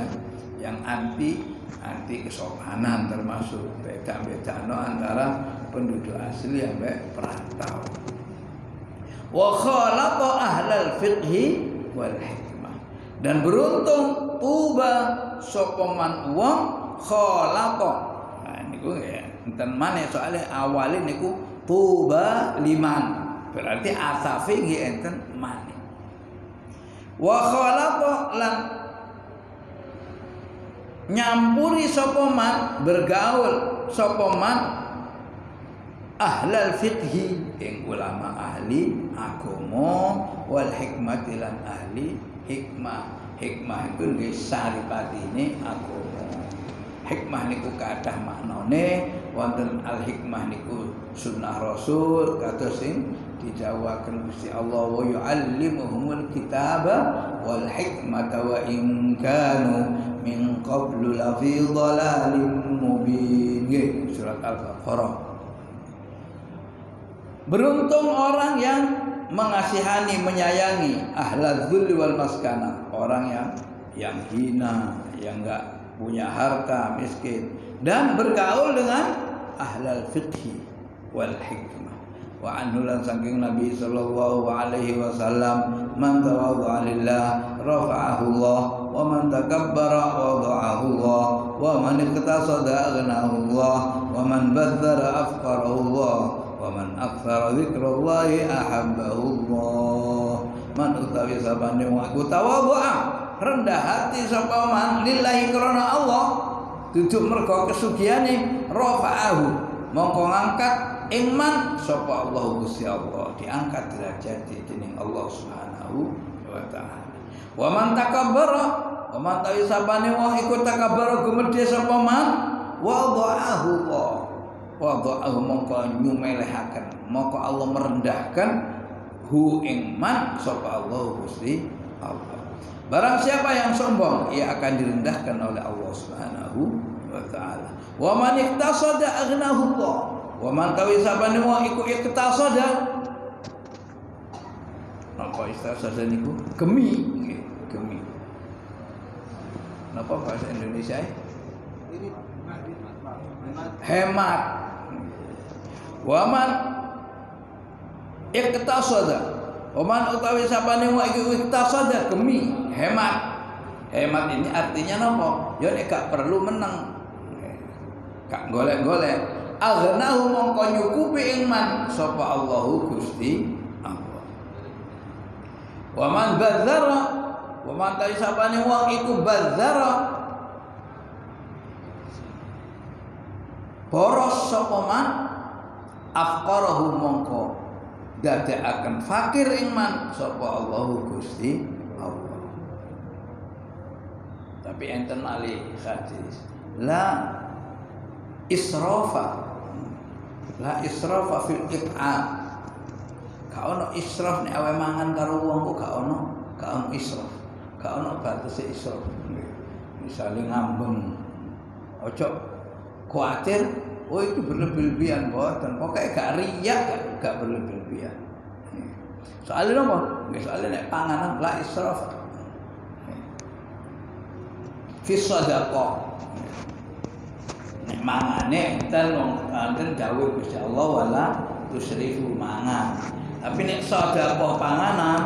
yang anti kesopanan, termasuk beda-bedano antara penduduk asli ambek perantau. Wa khalaqa ahlal fiqhi wal hikmah. Dan beruntung tuba sapa man wong khalaqa. Nah niku ya enten maneh soalnya awale niku tuba liman. Berarti asafe nggih enten maneh. Wa khalaqa lan nyampuri sapa man, bergaul sapa man ahlal fiqhi ing ulama ahli agama wal hikmati lan ahli hikmah. Hikmah itu nggih saripatine agama. Hikmah niku kathah maknane, wonten al hikmah niku sunnah Rasul kados sing dijawabkan Gusti Allah, wa yu'allimuhumul kitaba wal hikmata wa in kanu min qablu la fi dhalalin mubin. Surat Al-Baqarah. Beruntung orang yang mengasihani, menyayangi ahlal dzulli wal maskana, orang yang hina, yang enggak punya harta, miskin, dan bergaul dengan ahlal fiqhi wal hikmah. Wa anhu lan saking Nabi sallallahu alaihi wasallam, man tawadha'a lillah rafa'ahu Allah wa man takabbara wada'ahu Allah wa man iqtasada aghnahu Allah wa man badzara afqarahu Allah wa man aktsara dzikrallahi ahabbahu Allah. Man utawi sabane wa tawadhu'a rendah hati sapa man lillahi krana Allah, duduk mergo kesugihane, rafa'ahu mongko ngangkat ing man sapa Allah Gusti Allah, diangkat derajat dening Allah Subhanahu wa taala. Wa man takabbara, wa man tawi sabane wong iku takabbara gumedhe sapa man, wada'ahu Allah, wada'ahu mongko nyumelehaken, mongko Allah merendahkan hu ing man sapa Allah Gusti Allah. Barang siapa yang sombong, ia akan direndahkan oleh Allah Subhanahu wa taala. Wa man iktasada aghnahu Allah. Wa man tawi sabane wong iku iktasada. Napa iktasada niku? Gemi, nggih, gemi. Napa bahasa Indonesia? Hemat. Wa man iktasada. Oman utawi sapane wong iki iktasada gemi, hemat. Hemat ini artinya napa? Ya nek gak perlu meneng. Gak golek-golek. Aghnahu mongko nyukupi ing man sapa Allahu Gusti Allah. Wa man badzara, wa man tawi sapane wong iku badzara. Boros sapa man afqarahu mongko dadekaken fakir ing man sapa Allahu Gusti Allah. Tapi enten malih hadis la israfa fil it'am. Gak ono israf nek awe mangan karo wong kok gak ono israf. Gak ono batese israf. Misale ngambeng. Ojo kuatir oh itu berlebih-lebihan boten. Pokoke gak riya, gak berlebih-lebihan. Soalnya apa? Soalnya nek panganan la israf. Fi shadaqah. Nek mangane enten wonten dawuh Gusti Allah wala tusrifu mangan. Tapi nek sedekah panganan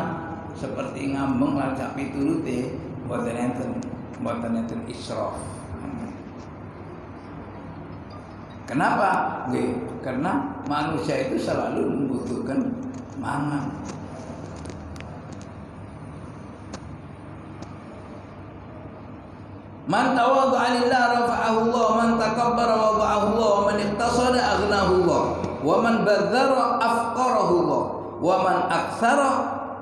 seperti ngambeng lan sak piturute mboten enten israf. Kenapa? Nggih, karena manusia itu selalu membutuhkan mangan. Man tawadha'a lillah rafa'ahu Allah, man takabbara wada'ahu Allah, wa man iqtasada aghnahu Allah, wa man badzara afqarahu Allah, wa man aktsara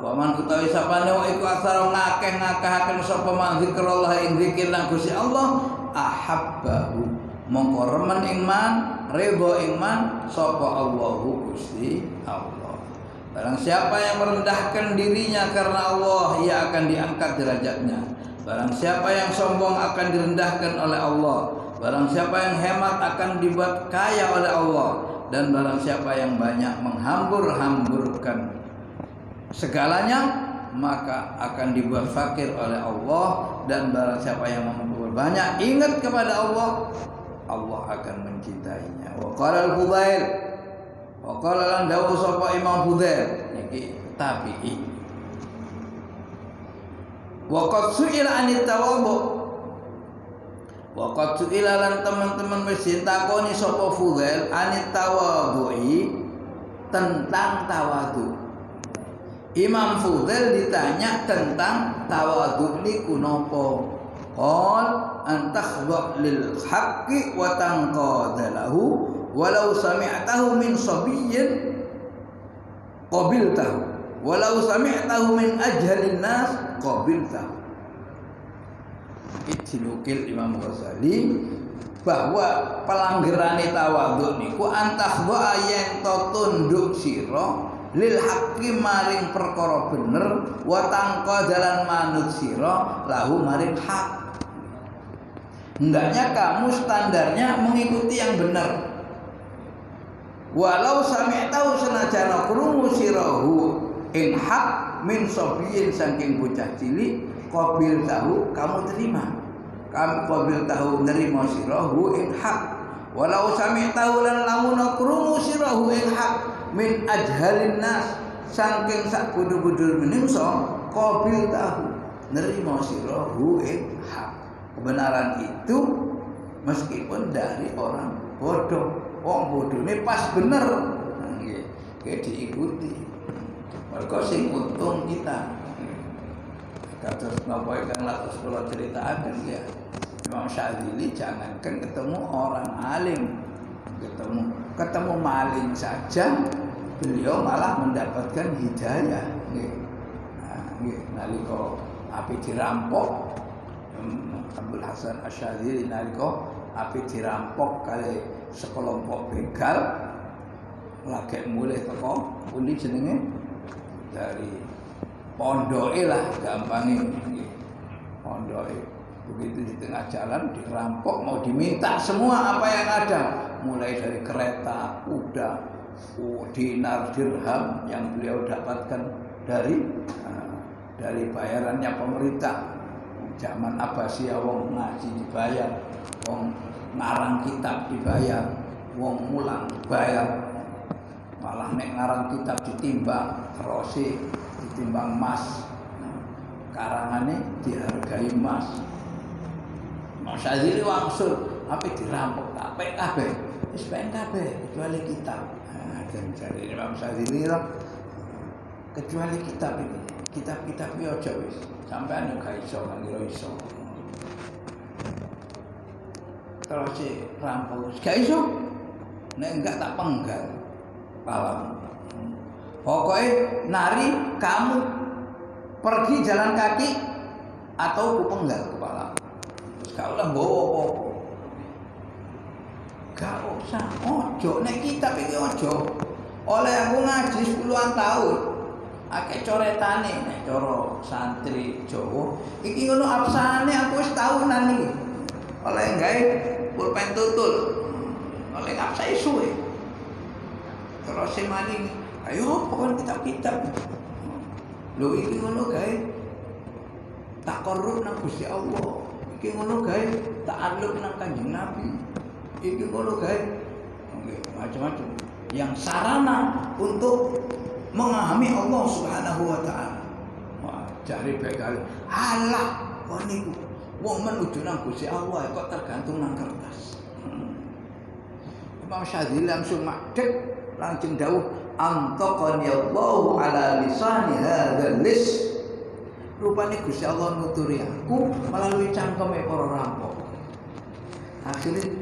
wa man utawi sapane wa iku asara ngakeh-ngakehaken sapa man zikrullah ing zikir lan Gusti Allah ahabbahu mongko remen ing man ridho ing man sapa Allahu Gusti Allah. Barang siapa yang merendahkan dirinya karena Allah, ia akan diangkat derajatnya. Barang siapa yang sombong akan direndahkan oleh Allah. Barang siapa yang hemat akan dibuat kaya oleh Allah. Dan barang siapa yang banyak menghambur-hamburkan segalanya, maka akan dibuat fakir oleh Allah. Dan barang siapa yang banyak ingat kepada Allah, Allah akan mencintainya. Wa qala al-Fudail, wa qala lan dawuh sapa Imam Fudail niki tabi'i. Wa qad su'ila anit tawadhu, wa qad su'ila lan teman-teman wis ditakoni sapa Fudail anit tawadhu'i tentang tawadhu. Imam Fudail ditanya tentang tawadhu niku napa? Qal an takhdha lil haqqi wa tanqada lahu walau sami'tahu min sabiyyin qabiltahu walau sami'tahu min ajhalin nas qabiltahu. Dinukil Imam Ghazali bahwa pelanggarane tawadhu niku an takhdha yen to tunduk sira lil haqqi maring perkara bener wa tanqada lan manut sira lahu maring hak. Hendaknya kamu standarnya mengikuti yang benar. Walau sami'tahu senajan krungu sirahu ing hak min sabiyin saking bocah cilik qabil tahu kamu terima. Kamu qabil tahu nerima sirahu ing hak. Walau sami'tahu lan lamun krungu sirahu ing hak min ajhalin nas saking sak bodho-bodho menungso qabil tahu nerima sirahu ing hak. Kebenaran itu meskipun dari orang bodoh. Wong bodoh ini pas bener nggih diikuti. Mergo sing untung kita. Kados napa ingkang latos kula critakaken ya. Imam Syadzili jangankan ketemu orang alim, ketemu maling saja beliau malah mendapatkan hidayah nggih. Nah, nggih nalika api dirampok Abdul Hasan Asyadzili nalika api dirampok kali sekelompok begal lagi mulai teko pundi jenenge dari pondoke lah gampangnya pondoke begitu di tengah jalan dirampok mau diminta semua apa yang ada mulai dari kereta kuda dinar dirham yang beliau dapatkan dari bayarannya pemerintah. Zaman Abbasiyah wong ngaji dibayar, wong ngarang kitab dibayar, wong mulang dibayar. Malah nek ngarang kitab ditimbang terose, ditimbang emas. Karangane dihargai emas. Mas Syadzili wangsul, ape dirampok apik kabeh. Wis pengen kabeh kecuali kitab. Nah, dan jare Imam Syadzili kecuali kitab ini. Kitab-kitab iki aja wis. Sampai anu gak iso, ngira iso. Terus si rampok, gak iso. Nek enggak tak penggal. Palam. Pokoknya nari kamu pergi jalan kaki atau ku penggal kepala. Terus kau lah bawa apa-apa. Gak usah, ojo. Nek kitab iki ojo. Oleh aku ngaji 10-an tahun. Akeh coretane nek cara santri Jawa iki ngono absane aku wis tahunan iki oleh gawe pulpen tutul oleh absae suwe terus maning ayo pokon kitab-kitab lho iki ngono gawe takarrub nang Gusti Allah iki ngono gawe ta'alluq nang Kanjeng Nabi iki ngono gawe macam-macam yang sarana untuk memahami Allah Subhanahu wa taala. Wah, jare begal. Halah, kok niku wong menuju nang Gusti Allah kok tergantung nang kertas. Imam Syadzili langsung madhep langsung dawuh antaqani Allahu ala lisani hadzal lis. Rupane Gusti Allah nuturi aku melalui cangkeme para rampok. Akhirnya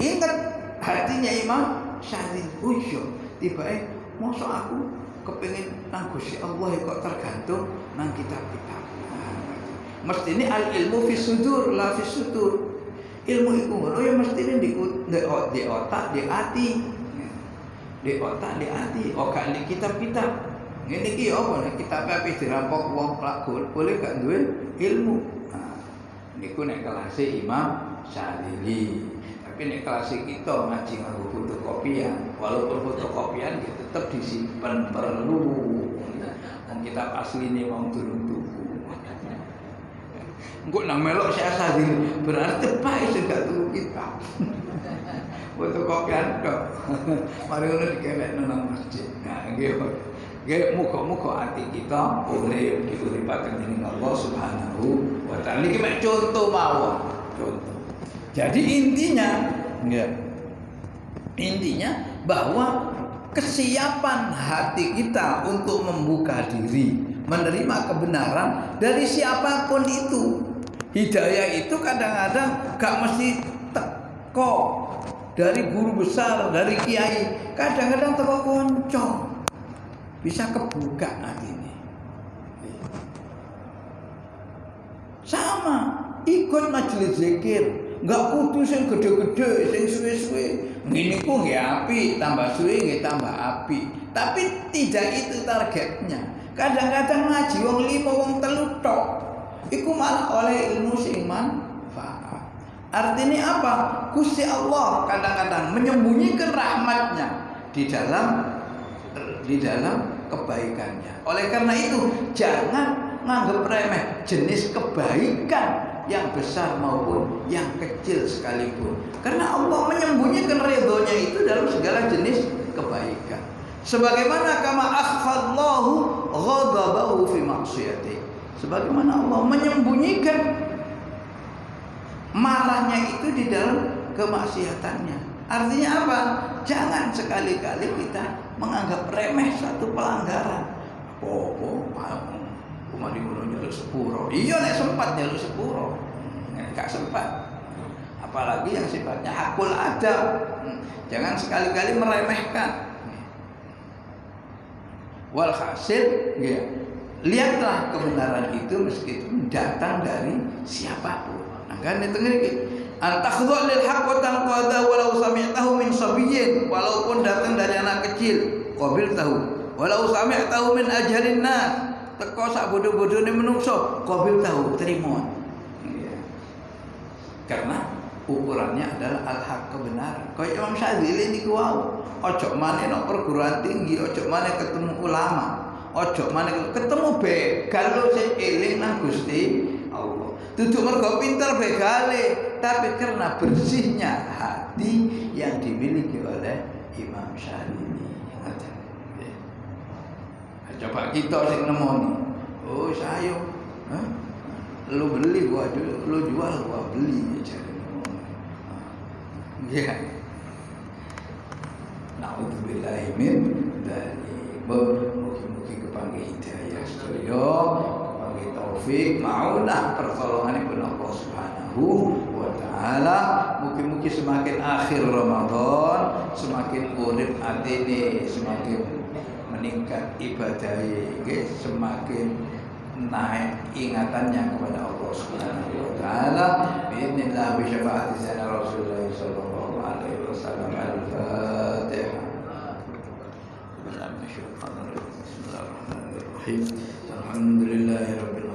ingat hatinya Imam Syadzili, tiba masa aku kepengin nang Gusti Allah kok tergantung nang kitab-kitab. Mesti ini al ilmu fi sudur la fi sudur. Ilmu iku ngono ya mesti di otak, di ati. Di otak, di ati, gak di kitab-kitab. Ngene iki apa nek kitab ape dirampok wong lakon boleh gak duwe ilmu. Nah, niku nek kelas Imam Syadili. Tapi nek kelas kita ngaji nganggo fotokopian, walaupun fotokopian ya tetap disimpan perlu. Wong kitab asline wong durung tuku. Engko nang melok Syekh Syadili berarti pae sing gak tuku kitab. Fotokopian kok. Mari ngono dikewekno nang masjid. Nah, nggih. Nggih, muga-muga ati kita urip diuripaken dening Allah Subhanahu wa taala. Iki mek contoh mawon, contoh. Jadi intinya, ya. Intinya bahwa kesiapan hati kita untuk membuka diri, menerima kebenaran dari siapapun itu. Hidayah itu kadang-kadang gak mesti teko dari guru besar, dari kiai, kadang-kadang teko konco. Bisa kebuka hati ini. Sama, ikut majelis zikir, enggak kudu sing gede-gede, sing suwe-suwe. Ngene ku nggih apik, tambah suwe nggih tambah apik. Tapi tidak itu targetnya. Kadang-kadang ngaji wong 5 wong 3 tok. Iku malah oleh ilmu sing manfaat. Artinya apa? Gusti Allah kadang-kadang menyembunyikan rahmatnya di dalam kebaikannya. Oleh karena itu jangan nganggap remeh jenis kebaikan yang besar maupun yang kecil sekalipun. Karena Allah menyembunyikan ridhonya itu dalam segala jenis kebaikan. Sebagaimana kama akhfallahu ghadabahu fi maksiyati. Sebagaimana Allah menyembunyikan marahnya itu di dalam kemaksiatannya. Artinya apa? Jangan sekali-kali kita menganggap remeh satu pelanggaran. Cuma digunakan jalur sepuro. Iya nek sempat jalur sepuro. Gak sempat. Apalagi yang sifatnya hakul adab. Jangan sekali-kali meremehkan. Walhasil, ya, lihatlah kebenaran itu meskipun datang dari siapapun. Nah kan itu ngene. Antakhdhu' lil haqq wa tanqada walau sami'tahu min sabiyyin, walaupun datang dari anak kecil, qabil tahu. Walau sami'tahu min ajhalin nas, teko sak bodoh-bodone menungso, qabil tahu, terima. Ya. Karena ukurannya adalah al-haq, kebenaran. Kayak Imam Syadzili niku wau, ojo maneh nang perguruan tinggi, ojo maneh ketemu ulama, ojo maneh ketemu begal lho sing eling nang Gusti Allah. Duduk mergo pinter begale, tapi karena bersihnya hati yang dimiliki oleh Imam Syadzili. Coba kita sing nemoni. Oh, saya. Hah? Lu beli gua jual, lu jual gua beli aja. Ya. Na'udzubillahi min dzalik. Mugi-mugi kepanggih hidayah sedaya. Taufik maunah pertolonganipun Allah Subhanahu wa taala. Mugi-mugi semakin akhir Ramadan semakin urip atine, semakin meningkat ibadahnya, semakin naik ingatannya kepada Allah Subhanahu wa taala. Bismillah bi syafaati sayyidina Rasulullah sallallahu alaihi wasallam. Al-Fatihah. Bismillahirrahmanirrahim. Alhamdulillahirabbil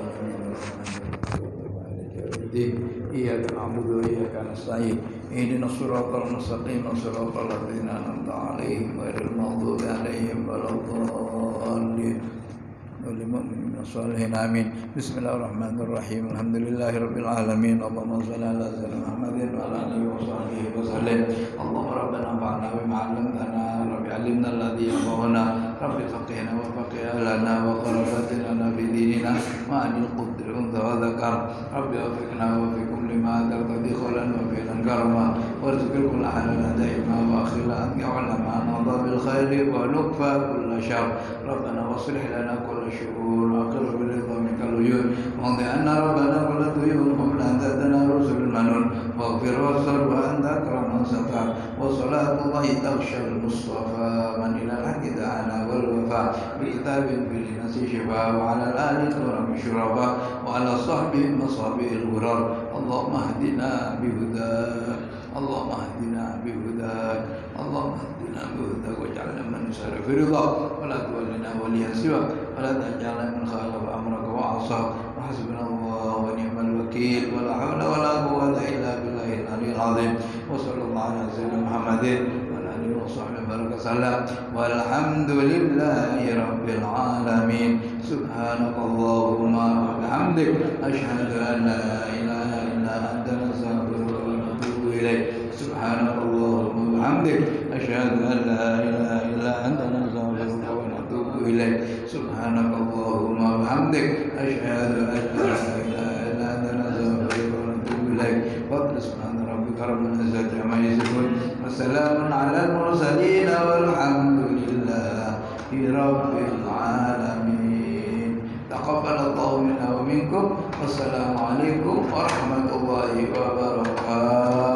إياك نعبد وإياك نستعين اهدنا الصراط المستقيم صراط الذين أنعمت عليهم غير المغضوب عليهم ولا الضالين وللمؤمنين الصالحين آمين. بسم الله الرحمن الرحيم. الحمد لله رب العالمين. اللهم صل على سيدنا محمد وعلى آله وصحبه وسلم. اللهم ربنا انفعنا بما علمتنا، رب علمنا الذي ينفعنا، رب فقهنا وفقه لنا وقربتنا في ديننا وعن القدر أنثى وذكر. رب وفقنا وفقكم لما ترتضي قولا وفعلا كرما، وارزق الكل حلالا دائما واخلا، يعلم ما نرضى بالخير ونكفى كل شر. ربنا واصلح لنا كل شؤون وأقر برضا منك العيون، واقض عنا ربنا كل ديون قبل أن تأتنا رسل المنون. واغفر واستر وأنت أكرم من ستر وصلاة الله تغشى المصطفى من إلى الحق دعانا والوفاء بكتاب في لناس شفاء وعلى الآل الكرام شرفاء وعلى صحبه مصابيح الغرار اللهم اهدنا بهداك اللهم اهدنا بهداك اللهم اهدنا بهداك واجعلنا من يسار في رضاك ولا تولنا وليا سواك ولا تجعلنا من خالف أمرك وعصاك وحسبنا الله ونعم الوكيل ولا حول ولا قوة إلا بالله العلي العظيم وصلى الله على سيدنا محمد وعلى آله وصحبه وبارك وسلم والحمد لله رب العالمين سبحانك اللهم وبحمدك أشهد أن لا إله إلا أنت نستغفرك ونتوب إليك سبحانك اللهم وبحمدك أشهد أن لا إله إلا أنت نستغفرك ونتوب إليك سبحانك اللهم وبحمدك أشهد أن لا إله إلا أنت نستغفرك ونتوب إليك وقل سبحان ربك رب العزة عما يصفون وسلام على المرسلين والحمد لله رب العالمين تقبل الله منا ومنكم والسلام عليكم ورحمة الله وبركاته.